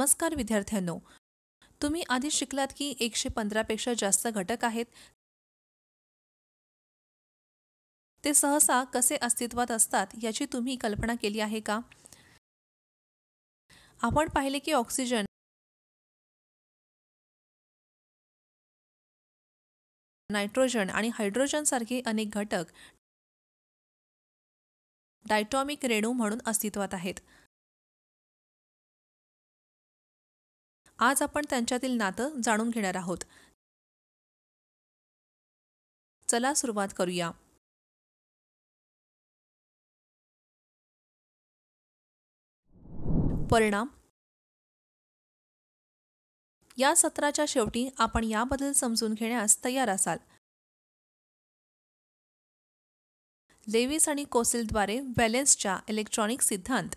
नमस्कार विद्यार्थ्यांनो, तुम्ही आधी शिकलात की 115 पेक्षा जास्त घटक आहेत. ते सहसा कसे अस्तित्वात असतात याची तुम्ही कल्पना केली आहे का? आपण पाहिले की ऑक्सिजन, नायट्रोजन आणि हायड्रोजन सारखे अनेक घटक डायटॉमिक रेणू म्हणून अस्तित्वात आहेत. आज आपण त्यांच्यातील नातं जाणून घेणार आहोत. चला सुरुवात करूया. परिणाम. या सत्राच्या शेवटी आपण याबद्दल समजून घेण्यास तयार असाल. लेविस आणि कोसेलद्वारे व्हॅलेन्सच्या इलेक्ट्रॉनिक सिद्धांत.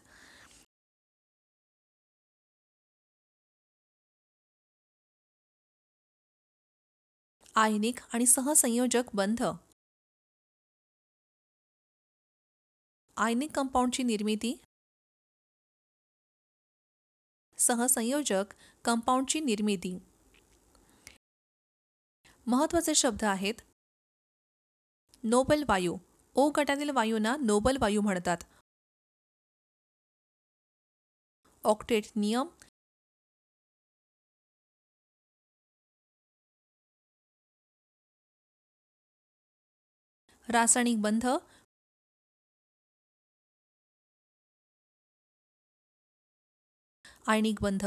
आयनिक आणि सहसंयोजक बंध. आयनिक कंपाऊंडची निर्मिती. सहसंयोजक कंपाऊंडची निर्मिती. महत्त्वाचे शब्द आहेत. नोबल वायू. ओ गटातील वायूंना नोबल वायू म्हणतात. ऑक्टेट नियम. रासायनिक बंध. आयनिक बंध.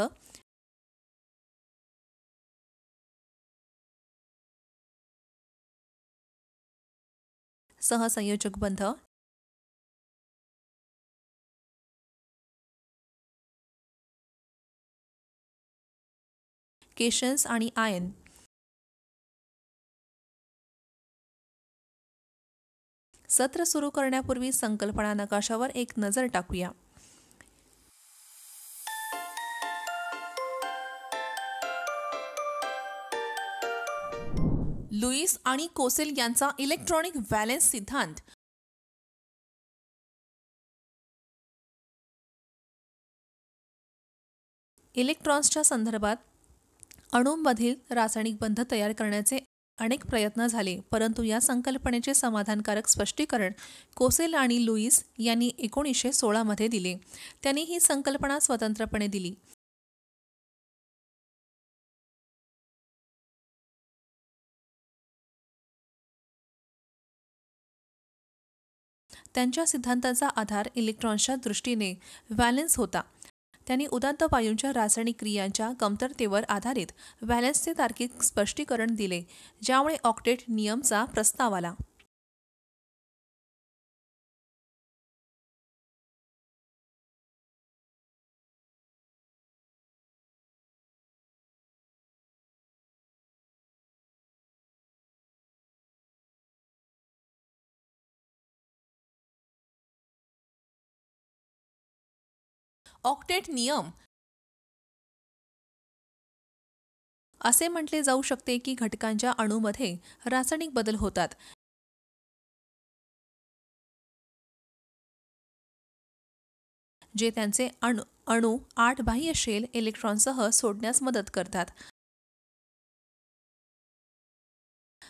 सहसंयोजक बंध. केशन्स आणि आयन. सत्र सुरू करण्यापूर्वी संकल्पना नकाशावर एक नजर टाकूया. लुईस आणि कोसेल यांचा इलेक्ट्रॉनिक व्हॅलेन्स सिद्धांत. इलेक्ट्रॉन्सच्या संदर्भात अणूंमधील रासायनिक बंध तयार करण्याचे अनेक प्रयत्न झाले, परंतु या संकल्पनेचे समाधानकारक स्पष्टीकरण कोसेल आणि लुईस यांनी 1916 मध्ये दिले. त्यांनी ही संकल्पना स्वतंत्रपणे दिली. त्यांच्या सिद्धांताचा आधार इलेक्ट्रॉन्सच्या दृष्टीने व्हॅलेन्स होता. त्यांनी उदात्त वायूंच्या रासायनिक क्रियांच्या कमतरतेवर आधारित व्हॅलेन्सचे तार्किक स्पष्टीकरण दिले, ज्यामुळे ऑक्टेट नियमचा प्रस्ताव आला. ऑक्टेट नियम. असे म्हटले जाऊ शकते की घटकांच्या अणूमध्ये रासायनिक बदल होतात, जे त्यांचे अणू 8 बाह्य शेल इलेक्ट्रॉनसह सोडण्यास मदत करतात.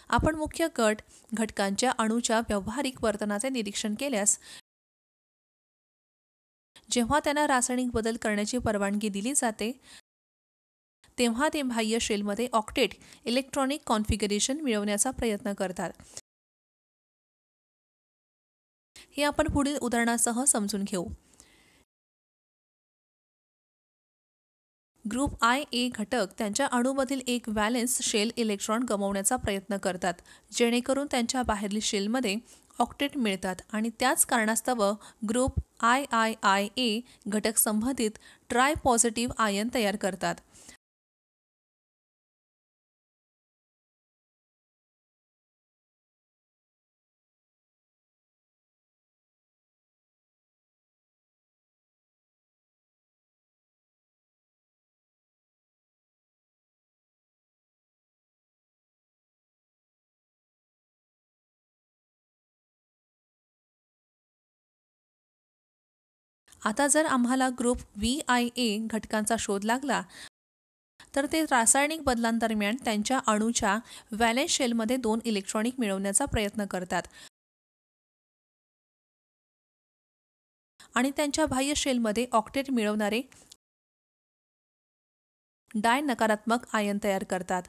आपण मुख्य गट घटकांच्या अणूच्या व्यावहारिक वर्तनाचे निरीक्षण केल्यास, जेव्हा त्यांना रासायनिक बदल करण्याची परवानगी दिली जाते, तेव्हा ते बाह्य शेलमध्ये ऑक्टेट इलेक्ट्रॉनिक कॉन्फिगरेशन मिळवण्याचा प्रयत्न करतात. हे आपण पुढील उदाहरणासह समजून घेऊ. ग्रुप आय ए घटक त्यांच्या अणूमधील एक व्हॅलेन्स शेल इलेक्ट्रॉन गमावण्याचा प्रयत्न करतात, जेणेकरून त्यांच्या बाहेरील शेलमध्ये ऑक्टेट मिळतात, आणि त्याच कारणास्तव ग्रुप आय आय आय ए घटक संबंधित ट्राय पॉझिटिव्ह आयन तयार करतात. आता जर आम्हाला ग्रुप VIA घटकांचा शोध लागला तर ते रासायनिक बदलांदरम्यान त्यांच्या अणूच्या व्हॅलेन्स शेलमध्ये 2 इलेक्ट्रॉनिक मिळवण्याचा प्रयत्न करतात आणि त्यांच्या बाह्य शेलमध्ये ऑक्टेट मिळवणारे डाय नकारात्मक आयन तयार करतात.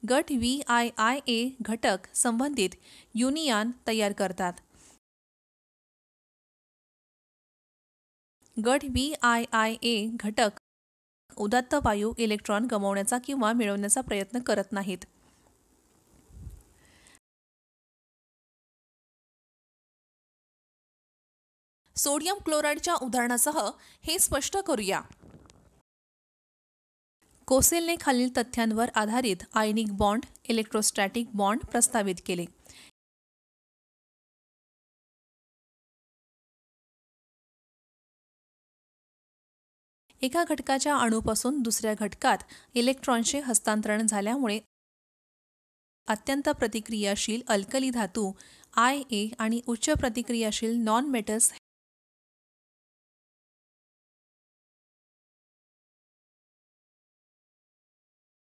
गट VIIA घटक संबंधित युनियन तयार करतात. गट VIIA घटक उदात्त वायू इलेक्ट्रॉन गमावण्याचा किंवा मिळवण्याचा प्रयत्न करत नाहीत. सोडियम क्लोराईडच्या उदाहरणासह हे स्पष्ट करूया. कोसेलने खालील तथ्यांवर आधारित आयनिक बॉन्ड, इलेक्ट्रोस्टॅटिक बॉन्ड प्रस्तावित केले. एका घटकाच्या अणूपासून दुसऱ्या घटकात इलेक्ट्रॉनचे हस्तांतरण झाल्यामुळे अत्यंत प्रतिक्रियाशील अल्कली धातू IA आणि उच्च प्रतिक्रियाशील नॉन मेटल्स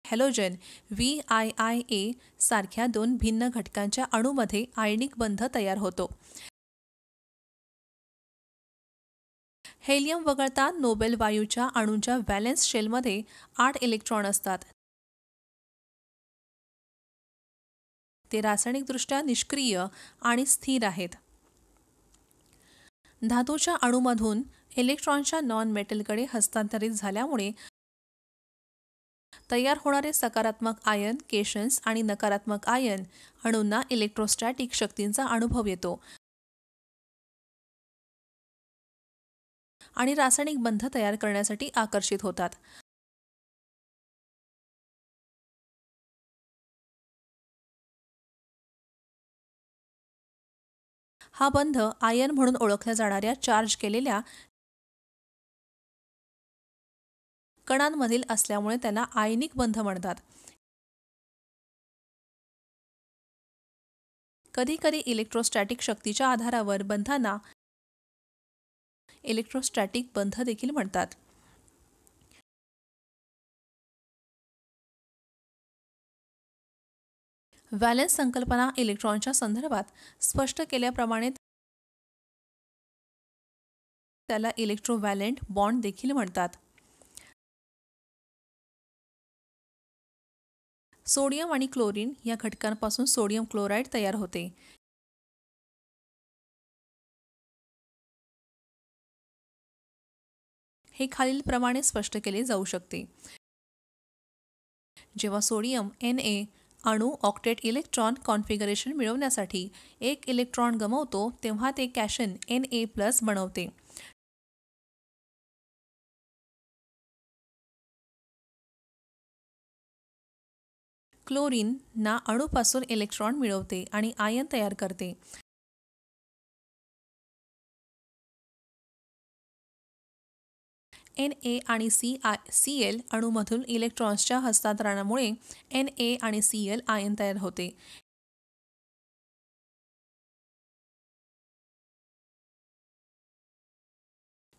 हॅलोजन VIIA सारख्या 2 भिन्न घटकांच्या अणूमध्ये आयनिक बंध तयार होतो. हेलियम वगळता नोबेल वायूच्या अणूंच्या व्हॅलेन्स शेलमध्ये 8 इलेक्ट्रॉन असतात. ते रासायनिकदृष्ट्या निष्क्रिय आणि स्थिर आहेत. धातूच्या अणूमधून इलेक्ट्रॉनच्या नॉन मेटलकडे हस्तांतरित झाल्यामुळे तयार होणारे सकारात्मक आयन केशन्स आणि नकारात्मक आयन अणूंना इलेक्ट्रोस्टॅटिक शक्तींचा अनुभव येतो आणि रासायनिक बंध तयार करण्यासाठी आकर्षित होतात. हा बंध आयन म्हणून ओळखल्या जाणाऱ्या चार्ज केलेल्या कणांमधील असल्यामुळे त्याला आयनिक बंध म्हणतात. कधीकधी इलेक्ट्रोस्टॅटिक शक्तीच्या आधारावर बंधांना इलेक्ट्रोस्टॅटिक बंध देखील म्हणतात. व्हॅलेन्स संकल्पना इलेक्ट्रॉनच्या संदर्भात स्पष्ट केल्याप्रमाणे त्याला इलेक्ट्रोव्हॅलेंट बॉन्ड देखील म्हणतात. सोडियम आणि क्लोरीन या घटकांपासून सोडियम क्लोराईड तयार होते. हे खालीलप्रमाणे स्पष्ट केले जाऊ शकते. जेव्हा सोडियम Na अणू ऑक्टेट इलेक्ट्रॉन कॉन्फिगरेशन मिळवण्यासाठी 1 इलेक्ट्रॉन गमावतो तेव्हा ते कॅशन Na+ बनवते. क्लोरीन ना अणूपासून इलेक्ट्रॉन मिळवते आणि आयन तयार करते. Na आणि Cl अणूमधून इलेक्ट्रॉन्सच्या हस्तांतरणामुळे Na आणि Cl आयन तयार होते.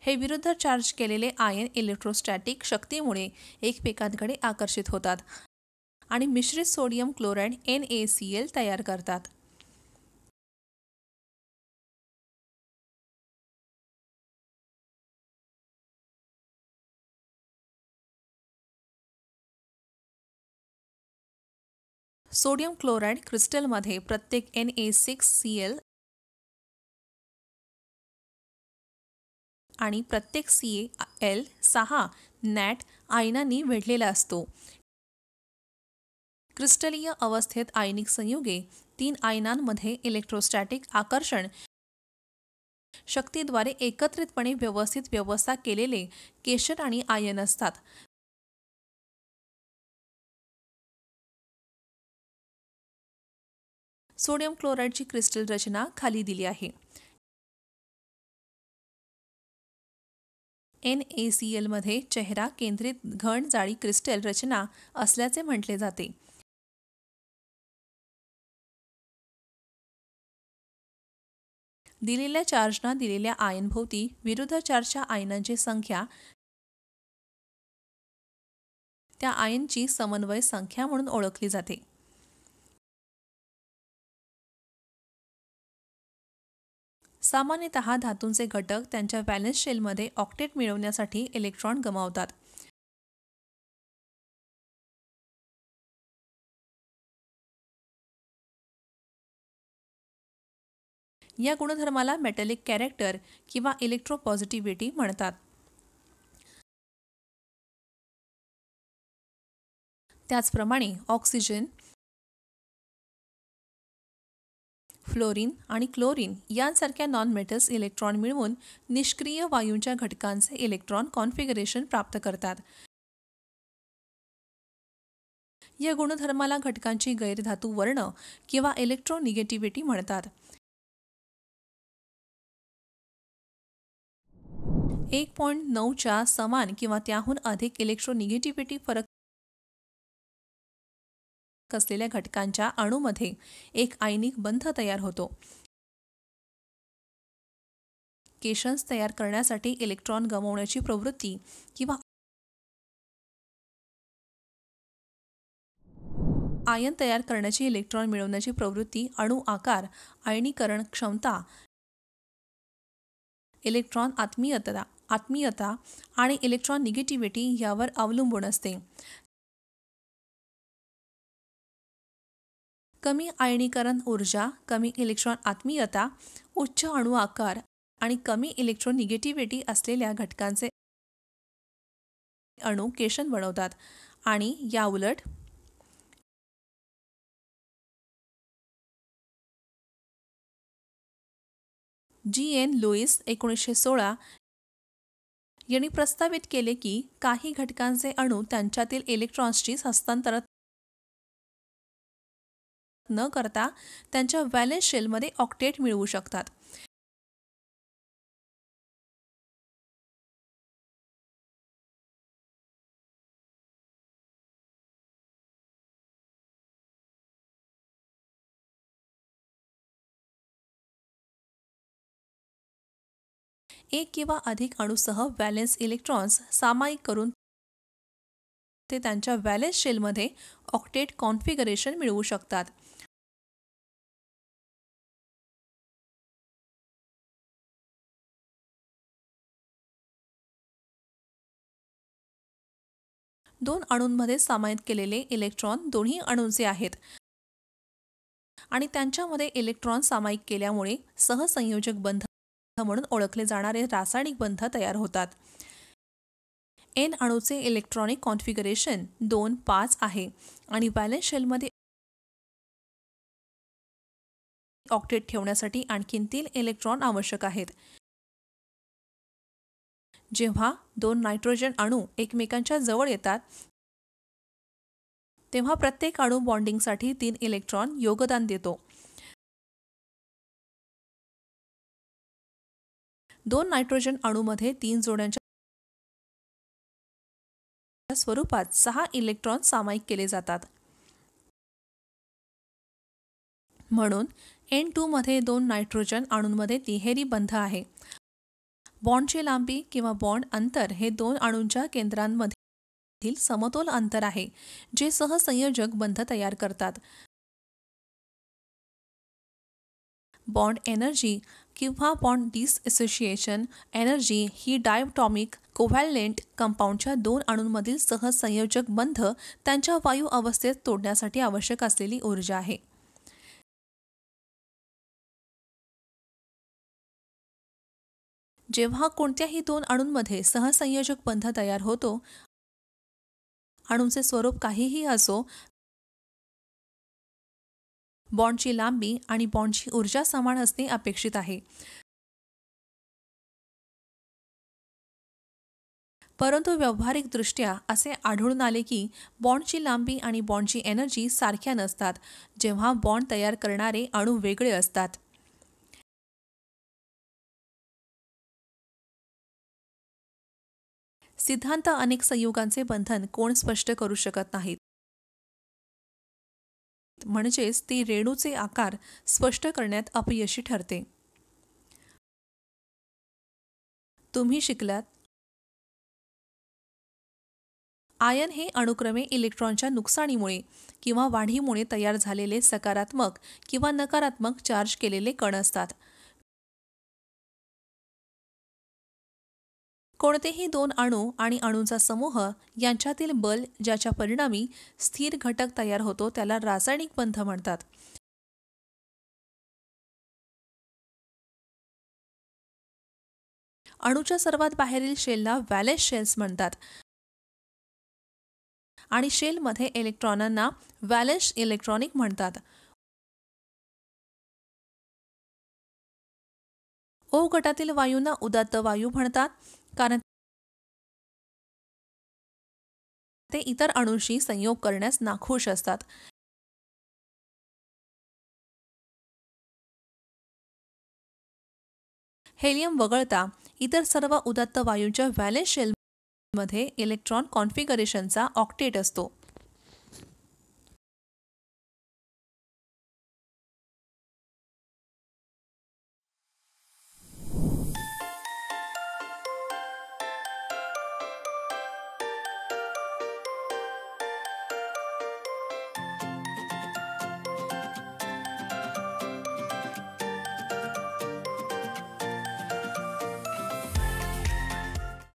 हे विरुद्ध चार्ज केलेले आयन इलेक्ट्रोस्टॅटिक शक्तीमुळे एकमेकांकडे आकर्षित होतात आणि मिश्रित सोडियम क्लोराईड NaCl तयार करतात. सोडियम क्लोराईड क्रिस्टलमध्ये प्रत्येक Na6Cl आणि प्रत्येक Cl6 नॅट आयनांनी वेढलेला असतो. क्रिस्टलीय अवस्थेत आयनिक संयुगे 3 आयनांमध्ये इलेक्ट्रोस्टॅटिक आकर्षण शक्तीद्वारे एकत्रितपणे व्यवस्थित व्यवस्था केलेले केशन आणि आयन असतात. सोडियम क्लोराईडची क्रिस्टल रचना खाली दिली आहे. NaCl मध्ये चेहरा केंद्रित घन जाळी क्रिस्टल रचना असल्याचे म्हटले जाते. दिलेल्या चार्जना दिलेल्या आयनभोवती विरुद्ध चार्जच्या आयनांची संख्या त्या आयनची समन्वय संख्या म्हणून ओळखली जाते. सामान्यतः धातूंचे घटक त्यांच्या व्हॅलेन्स शेलमध्ये ऑक्टेट मिळवण्यासाठी इलेक्ट्रॉन गमावतात. या गुणधर्माला मेटॅलिक कॅरेक्टर किंवा इलेक्ट्रोपॉझिटिव्हिटी म्हणतात. त्याचप्रमाणे ऑक्सिजन, फ्लोरीन आणि क्लोरीन यांसारख्या नॉन मेटल्स इलेक्ट्रॉन मिळवून निष्क्रिय वायूंच्या घटकांचे इलेक्ट्रॉन कॉन्फिगरेशन प्राप्त करतात. या गुणधर्माला घटकांची गैरधातू वर्ण किंवा इलेक्ट्रोनिगेटिव्हिटी म्हणतात. 1.9च्या समान किंवा त्याहून अधिक इलेक्ट्रोनिगेटिव्हिटी फरक असलेल्या घटकांच्या अणूमध्ये एक आयनिक बंध तयार होतो. केशन्स तयार करण्यासाठी इलेक्ट्रॉन गमावण्याची प्रवृत्ती किंवा आयन तयार करण्याची इलेक्ट्रॉन मिळवण्याची प्रवृत्ती अणू आकार, आयनीकरण क्षमता, इलेक्ट्रॉन आत्मीयता आणि इलेक्ट्रॉन निगेटिव्हिटी यावर अवलंबून असते. कमी आयनीकरण ऊर्जा, कमी इलेक्ट्रॉन आत्मीयता, उच्च अणू आकार आणि कमी इलेक्ट्रॉन निगेटिव्हिटी असलेल्या घटकांचे अणू केशन बनवतात आणि याउलट G.N. लुईस 1916 यांनी प्रस्तावित केले की काही घटकांचे अणू त्यांच्यातील इलेक्ट्रॉन्सची हस्तांतरण न करता त्यांच्या व्हॅलेन्स शेलमध्ये ऑक्टेट मिळवू शकतात. एक किंवा अधिक अणूसह व्हॅलेन्स इलेक्ट्रॉन्स सामायिक करून ते त्यांच्या व्हॅलेन्स शेलमध्ये ऑक्टेट कॉन्फिगरेशन मिळवू शकतात. दोन अणूंमध्ये सामायिक केलेले इलेक्ट्रॉन दोन्ही अणूंचे आहेत आणि त्यांच्यामध्ये इलेक्ट्रॉन सामायिक केल्यामुळे सहसंयोजक बंध म्हणून ओळखले जाणारे रासायनिक बंध तयार होतात. N अणूचे इलेक्ट्रॉनिक कॉन्फिगरेशन 2,5 आहे आणि व्हॅलेन्स शेलमध्ये ऑक्टेट ठेवण्यासाठी आणखी 3 इलेक्ट्रॉन आवश्यक आहेत. जेव्हा 2 नायट्रोजन अणू एकमेकांच्या जवळ येतात तेव्हा प्रत्येक अणू बॉन्डिंगसाठी 3 इलेक्ट्रॉन योगदान देतो. 2 नायट्रोजन अणूमध्ये 3 जोड्यांच्या स्वरूपात 6 इलेक्ट्रॉन सामायिक केले जातात. म्हणून N2 मध्ये 2 नायट्रोजन अणूंमध्ये तिहेरी बंध आहे. बॉन्डची लांबी किंवा बॉन्ड अंतर हे 2 अणूंच्या केंद्रांमधील समतोल अंतर आहे जे सहसंयोजक बंध तयार करतात. बॉन्ड एनर्जी किंवा बॉन्ड डिसएसोसिएशन एनर्जी ही डायटॉमिक कोव्हॅलेंट कंपाऊंडच्या 2 अणूंमधील सहसंयोजक बंध त्यांच्या वायू अवस्थेत तोडण्यासाठी आवश्यक असलेली ऊर्जा आहे. जेव्हा कोणत्याही 2 अणूंमध्ये सहसंयोजक बंध तयार होतो, अणूंचे स्वरूप काहीही असो, बॉन्डची लांबी आणि बॉन्डची ऊर्जा समान असणे अपेक्षित आहे. परंतु व्यावहारिकदृष्ट्या असे आढळून आले की बॉन्डची लांबी आणि बॉन्डची एनर्जी सारख्या नसतात जेव्हा बॉन्ड तयार करणारे अणू वेगळे असतात. सिद्धांत अनेक संयुगांचे बंधन कोण स्पष्ट करू शकत नाहीत. म्हणजेच ती रेणूचे आकार स्पष्ट करण्यात अपयशी ठरते. तुम्ही शिकलात आयन हे अणुक्रमे इलेक्ट्रॉनच्या नुकसानीमुळे किंवा वाढीमुळे तयार झालेले सकारात्मक किंवा नकारात्मक चार्ज केलेले कण असतात. कोणतेही दोन अणू आणि अणूंचा समूह यांच्यातील बल ज्याच्या परिणामी स्थिर घटक तयार होतो त्याला रासायनिक बंध म्हणतात. अणूच्या सर्वात बाहेरील शेलला व्हॅलेन्स शेल्स म्हणतात आणि शेलमध्ये इलेक्ट्रॉनांना व्हॅलेन्स इलेक्ट्रॉनिक म्हणतात. ओ गटातील वायूंना उदात्त वायू म्हणतात कारण ते इतर अणूंशी संयोग करण्यास नाखुश असतात. हेलियम वगळता इतर सर्व उदात्त वायूंच्या व्हॅलेन्स शेलमध्ये इलेक्ट्रॉन कॉन्फिगरेशनचा ऑक्टेट असतो.